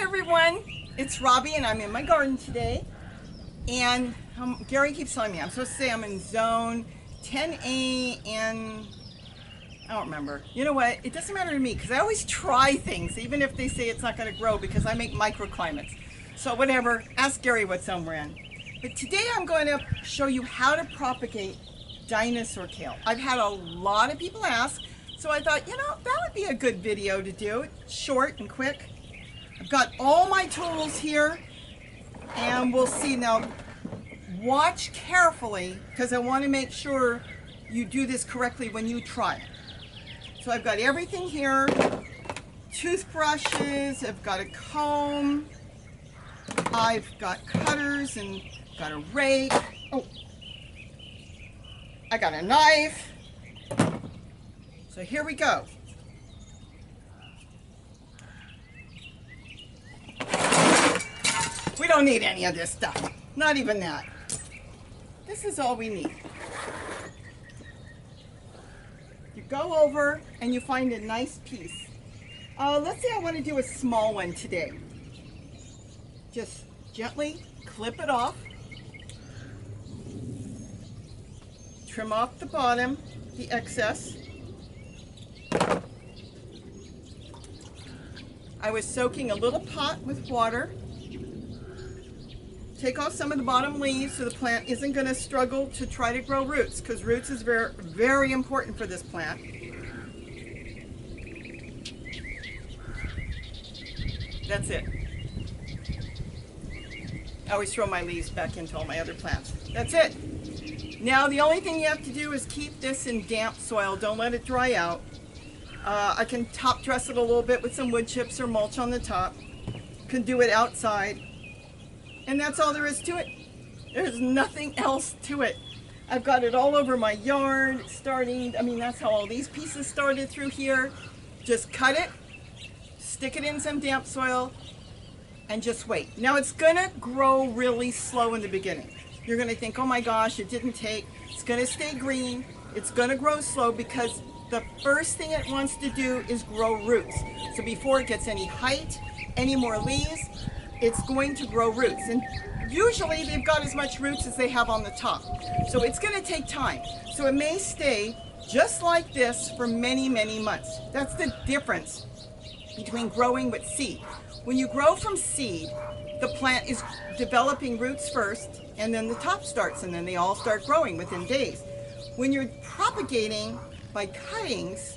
everyone, it's Robbie and I'm in my garden today, and Gary keeps telling me I'm supposed to say I'm in zone 10A and I don't remember. You know what, it doesn't matter to me because I always try things even if they say it's not going to grow because I make microclimates. So whatever, ask Gary what zone we're in. But today I'm going to show you how to propagate dinosaur kale. I've had a lot of people ask, so I thought, you know, that would be a good video to do. It's short and quick. I've got all my tools here and we'll see. Now watch carefully because I want to make sure you do this correctly when you try it. So I've got everything here, toothbrushes, I've got a comb, I've got cutters and got a rake. Oh, I got a knife. So here we go. We don't need any of this stuff. Not even that. This is all we need. You go over and you find a nice piece. Let's say I want to do a small one today. Just gently clip it off. Trim off the bottom, the excess. I was soaking a little pot with water. Take off some of the bottom leaves so the plant isn't going to struggle to try to grow roots, because roots is very, very important for this plant. That's it. I always throw my leaves back into all my other plants. That's it. Now the only thing you have to do is keep this in damp soil. Don't let it dry out. I can top dress it a little bit with some wood chips or mulch on the top. Can do it outside. And that's all there is to it. There's nothing else to it. I've got it all over my yard, that's how all these pieces started through here. Just cut it, stick it in some damp soil, and just wait. Now it's gonna grow really slow in the beginning. You're gonna think, oh my gosh, it didn't take. It's gonna stay green. It's gonna grow slow because the first thing it wants to do is grow roots. So before it gets any height, any more leaves, it's going to grow roots, and usually they've got as much roots as they have on the top. So it's going to take time. So it may stay just like this for many, many months. That's the difference between growing with seed. When you grow from seed, the plant is developing roots first, and then the top starts, and then they all start growing within days. When you're propagating by cuttings,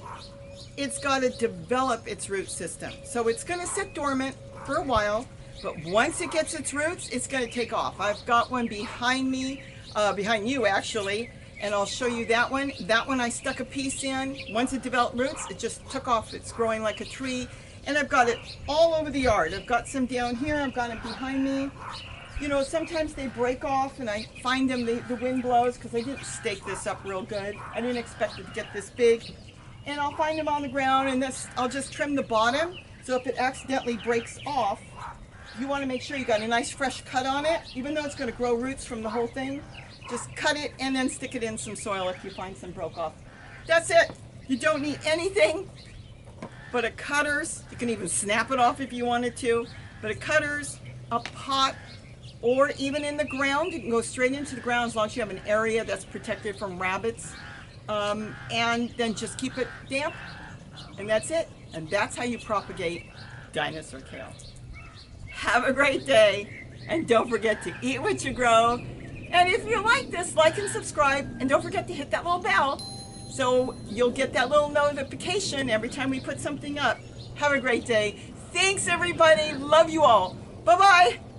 it's got to develop its root system. So it's going to sit dormant for a while, but once it gets its roots, it's going to take off. I've got one behind me, behind you actually, and I'll show you that one. That one I stuck a piece in. Once it developed roots, it just took off. It's growing like a tree, and I've got it all over the yard. I've got some down here. I've got it behind me. You know, sometimes they break off, and I find them, the wind blows, because I didn't stake this up real good. I didn't expect it to get this big. And I'll find them on the ground, and I'll just trim the bottom, so if it accidentally breaks off, you want to make sure you got a nice fresh cut on it, even though it's going to grow roots from the whole thing. Just cut it and then stick it in some soil if you find some broke off. That's it. You don't need anything but a cutters. You can even snap it off if you wanted to, but a cutters, a pot, or even in the ground. You can go straight into the ground as long as you have an area that's protected from rabbits, and then just keep it damp, and that's it. And that's how you propagate dinosaur kale. Have a great day, and don't forget to eat what you grow. And if you like this, like and subscribe, and don't forget to hit that little bell so you'll get that little notification every time we put something up. Have a great day. Thanks everybody. Love you all. Bye-bye.